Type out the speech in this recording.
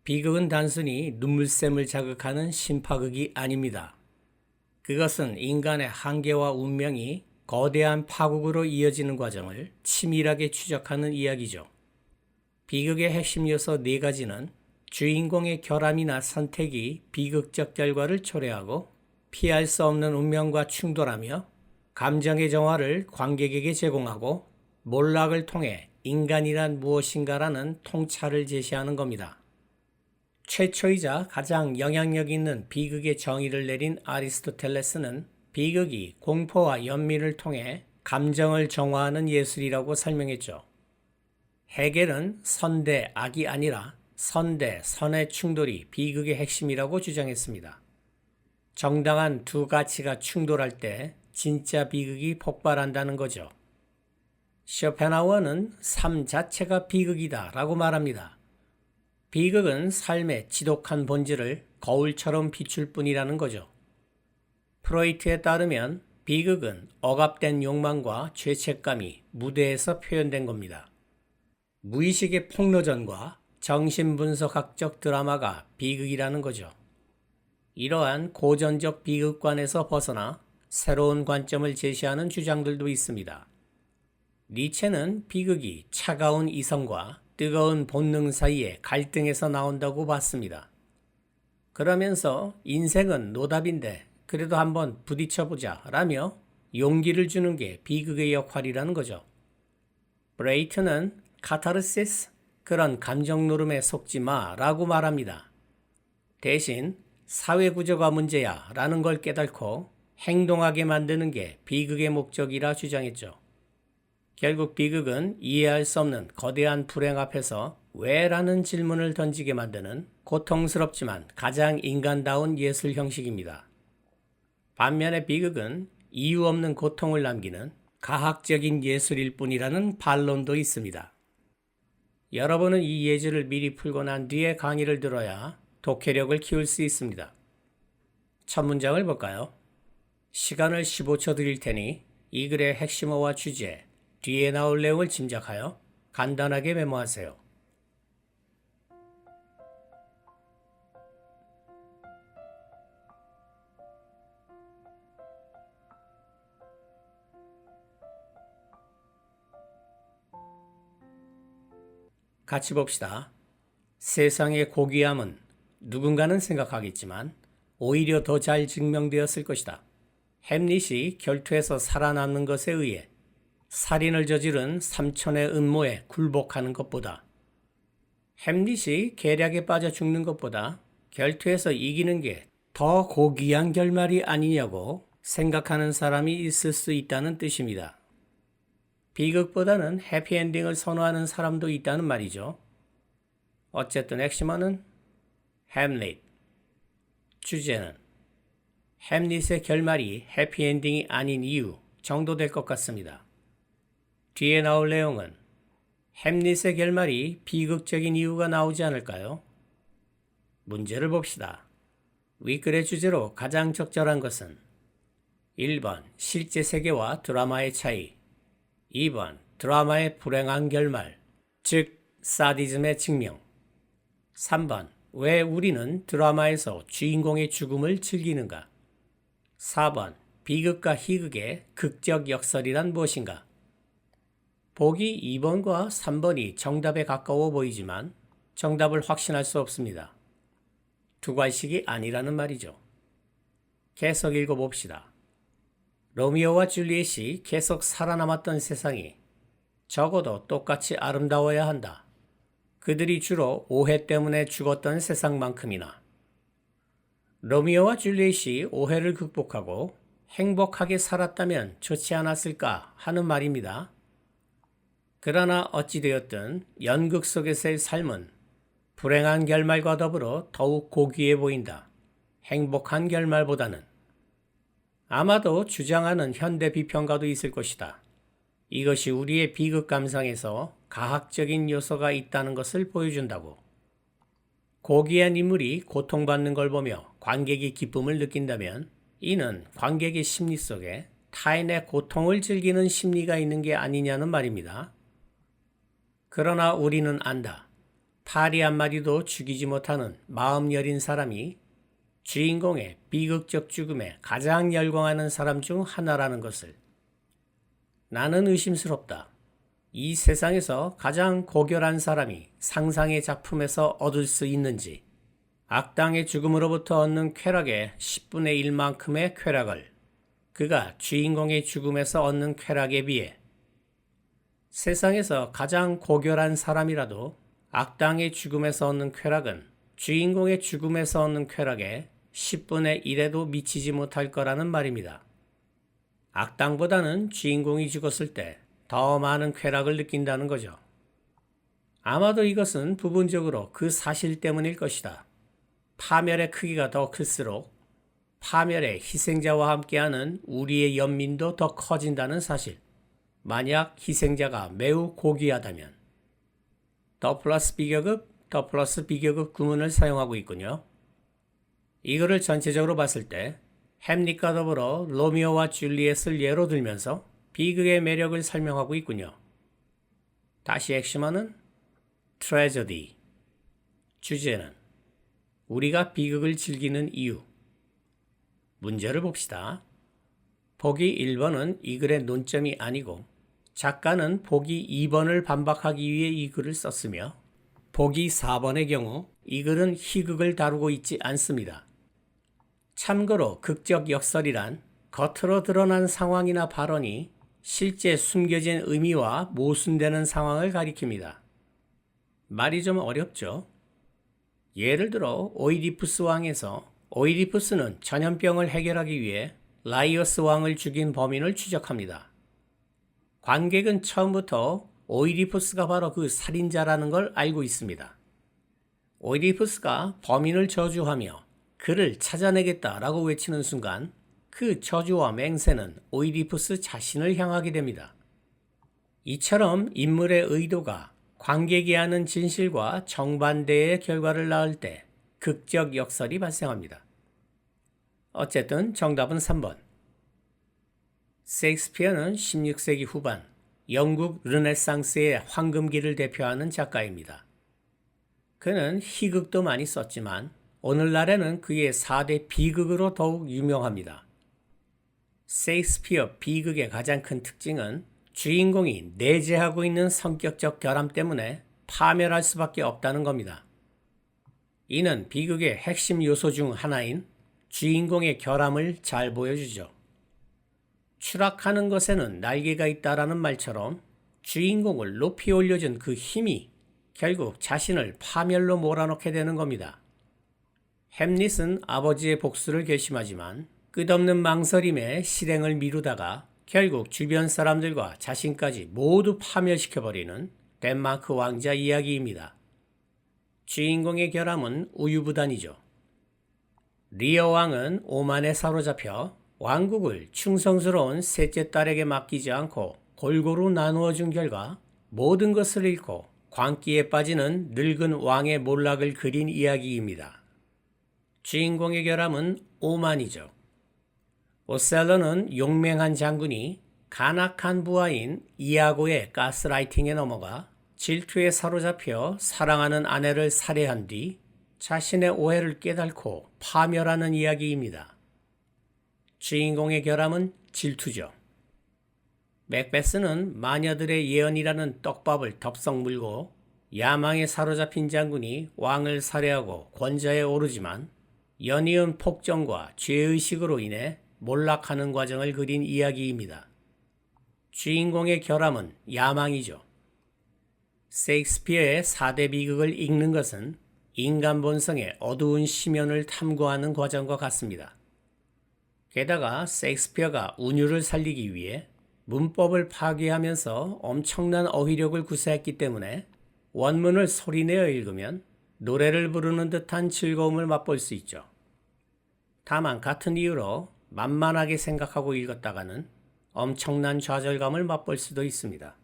비극은 단순히 눈물샘을 자극하는 심파극이 아닙니다. 그것은 인간의 한계와 운명이 거대한 파국으로 이어지는 과정을 치밀하게 추적하는 이야기죠. 비극의 핵심 요소 네 가지는 주인공의 결함이나 선택이 비극적 결과를 초래하고 피할 수 없는 운명과 충돌하며 감정의 정화를 관객에게 제공하고 몰락을 통해 인간이란 무엇인가라는 통찰을 제시하는 겁니다. 최초이자 가장 영향력 있는 비극의 정의를 내린 아리스토텔레스는 비극이 공포와 연민을 통해 감정을 정화하는 예술이라고 설명했죠. 헤겔은 선 대 악이 아니라 선 대 선의 충돌이 비극의 핵심이라고 주장했습니다. 정당한 두 가치가 충돌할 때 진짜 비극이 폭발한다는 거죠. 쇼펜하우어는 삶 자체가 비극이다 라고 말합니다. 비극은 삶의 지독한 본질을 거울처럼 비출 뿐이라는 거죠. 프로이트에 따르면 비극은 억압된 욕망과 죄책감이 무대에서 표현된 겁니다. 무의식의 폭로전과 정신분석학적 드라마가 비극이라는 거죠. 이러한 고전적 비극관에서 벗어나 새로운 관점을 제시하는 주장들도 있습니다. 니체는 비극이 차가운 이성과 뜨거운 본능 사이의 갈등에서 나온다고 봤습니다. 그러면서 인생은 노답인데 그래도 한번 부딪혀보자 라며 용기를 주는 게 비극의 역할이라는 거죠. 브레이트는 카타르시스, 그런 감정 노름에 속지 마 라고 말합니다. 대신 사회구조가 문제야 라는 걸 깨닫고 행동하게 만드는 게 비극의 목적이라 주장했죠. 결국 비극은 이해할 수 없는 거대한 불행 앞에서 왜? 라는 질문을 던지게 만드는 고통스럽지만 가장 인간다운 예술 형식입니다. 반면에 비극은 이유 없는 고통을 남기는 가학적인 예술일 뿐이라는 반론도 있습니다. 여러분은 이 예제를 미리 풀고 난 뒤에 강의를 들어야 독해력을 키울 수 있습니다. 첫 문장을 볼까요? 시간을 15초 드릴 테니 이 글의 핵심어와 주제, 뒤에 나올 내용을 짐작하여 간단하게 메모하세요. 같이 봅시다. 세상의 고귀함은 누군가는 생각하겠지만 오히려 더 잘 증명되었을 것이다. 햄릿이 결투에서 살아남는 것에 의해 살인을 저지른 삼촌의 음모에 굴복하는 것보다, 햄릿이 계략에 빠져 죽는 것보다 결투에서 이기는 게 더 고귀한 결말이 아니냐고 생각하는 사람이 있을 수 있다는 뜻입니다. 비극보다는 해피엔딩을 선호하는 사람도 있다는 말이죠. 어쨌든 핵심어는 햄릿, 주제는 햄릿의 결말이 해피엔딩이 아닌 이유 정도 될 것 같습니다. 뒤에 나올 내용은 햄릿의 결말이 비극적인 이유가 나오지 않을까요? 문제를 봅시다. 윗글의 주제로 가장 적절한 것은 1번 실제 세계와 드라마의 차이, 2번 드라마의 불행한 결말, 즉 사디즘의 증명, 3번 왜 우리는 드라마에서 주인공의 죽음을 즐기는가, 4번 비극과 희극의 극적 역설이란 무엇인가. 보기 2번과 3번이 정답에 가까워 보이지만 정답을 확신할 수 없습니다. 두괄식이 아니라는 말이죠. 계속 읽어봅시다. 로미오와 줄리엣이 계속 살아남았던 세상이 적어도 똑같이 아름다워야 한다. 그들이 주로 오해 때문에 죽었던 세상만큼이나. 로미오와 줄리엣이 오해를 극복하고 행복하게 살았다면 좋지 않았을까 하는 말입니다. 그러나 어찌되었든 연극 속에서의 삶은 불행한 결말과 더불어 더욱 고귀해 보인다. 행복한 결말보다는. 아마도 주장하는 현대 비평가도 있을 것이다. 이것이 우리의 비극 감상에서 가학적인 요소가 있다는 것을 보여준다고. 고귀한 인물이 고통받는 걸 보며 관객이 기쁨을 느낀다면 이는 관객의 심리 속에 타인의 고통을 즐기는 심리가 있는 게 아니냐는 말입니다. 그러나 우리는 안다. 파리 한마디도 죽이지 못하는 마음 여린 사람이 주인공의 비극적 죽음에 가장 열광하는 사람 중 하나라는 것을. 나는 의심스럽다. 이 세상에서 가장 고결한 사람이 상상의 작품에서 얻을 수 있는지, 악당의 죽음으로부터 얻는 쾌락의 10분의 1만큼의 쾌락을 그가 주인공의 죽음에서 얻는 쾌락에 비해, 세상에서 가장 고결한 사람이라도 악당의 죽음에서 얻는 쾌락은 주인공의 죽음에서 얻는 쾌락의 10분의 1에도 미치지 못할 거라는 말입니다. 악당보다는 주인공이 죽었을 때 더 많은 쾌락을 느낀다는 거죠. 아마도 이것은 부분적으로 그 사실 때문일 것이다. 파멸의 크기가 더 클수록 파멸의 희생자와 함께하는 우리의 연민도 더 커진다는 사실. 만약 희생자가 매우 고귀하다면. 더 플러스 비교급, 더 플러스 비교급 구문을 사용하고 있군요. 이거를 전체적으로 봤을 때 햄릿과 더불어 로미오와 줄리엣을 예로 들면서 비극의 매력을 설명하고 있군요. 다시 핵심하는 트레저디. 주제는 우리가 비극을 즐기는 이유. 문제를 봅시다. 보기 1번은 이 글의 논점이 아니고 작가는 보기 2번을 반박하기 위해 이 글을 썼으며, 보기 4번의 경우 이 글은 희극을 다루고 있지 않습니다. 참고로 극적 역설이란 겉으로 드러난 상황이나 발언이 실제 숨겨진 의미와 모순되는 상황을 가리킵니다. 말이 좀 어렵죠? 예를 들어 오이디푸스 왕에서 오이디푸스는 전염병을 해결하기 위해 라이어스 왕을 죽인 범인을 추적합니다. 관객은 처음부터 오이디푸스가 바로 그 살인자라는 걸 알고 있습니다. 오이디푸스가 범인을 저주하며 그를 찾아내겠다라고 외치는 순간 그 저주와 맹세는 오이디푸스 자신을 향하게 됩니다. 이처럼 인물의 의도가 관객이 아는 진실과 정반대의 결과를 낳을 때 극적 역설이 발생합니다. 어쨌든 정답은 3번. 셰익스피어는 16세기 후반 영국 르네상스의 황금기를 대표하는 작가입니다. 그는 희극도 많이 썼지만 오늘날에는 그의 4대 비극으로 더욱 유명합니다. 셰익스피어 비극의 가장 큰 특징은 주인공이 내재하고 있는 성격적 결함 때문에 파멸할 수밖에 없다는 겁니다. 이는 비극의 핵심 요소 중 하나인 주인공의 결함을 잘 보여주죠. 추락하는 것에는 날개가 있다라는 말처럼 주인공을 높이 올려준 그 힘이 결국 자신을 파멸로 몰아넣게 되는 겁니다. 햄릿은 아버지의 복수를 결심하지만 끝없는 망설임에 실행을 미루다가 결국 주변 사람들과 자신까지 모두 파멸시켜버리는 덴마크 왕자 이야기입니다. 주인공의 결함은 우유부단이죠. 리어 왕은 오만에 사로잡혀 왕국을 충성스러운 셋째 딸에게 맡기지 않고 골고루 나누어 준 결과 모든 것을 잃고 광기에 빠지는 늙은 왕의 몰락을 그린 이야기입니다. 주인공의 결함은 오만이죠. 오셀러는 용맹한 장군이 간악한 부하인 이아고의 가스라이팅에 넘어가 질투에 사로잡혀 사랑하는 아내를 살해한 뒤 자신의 오해를 깨닫고 파멸하는 이야기입니다. 주인공의 결함은 질투죠. 맥베스는 마녀들의 예언이라는 떡밥을 덥석 물고 야망에 사로잡힌 장군이 왕을 살해하고 권좌에 오르지만 연이은 폭정과 죄의식으로 인해 몰락하는 과정을 그린 이야기입니다. 주인공의 결함은 야망이죠. 셰익스피어의 4대 비극을 읽는 것은 인간 본성의 어두운 심연을 탐구하는 과정과 같습니다. 게다가 셰익스피어가 운율을 살리기 위해 문법을 파괴하면서 엄청난 어휘력을 구사했기 때문에 원문을 소리내어 읽으면 노래를 부르는 듯한 즐거움을 맛볼 수 있죠. 다만 같은 이유로 만만하게 생각하고 읽었다가는 엄청난 좌절감을 맛볼 수도 있습니다.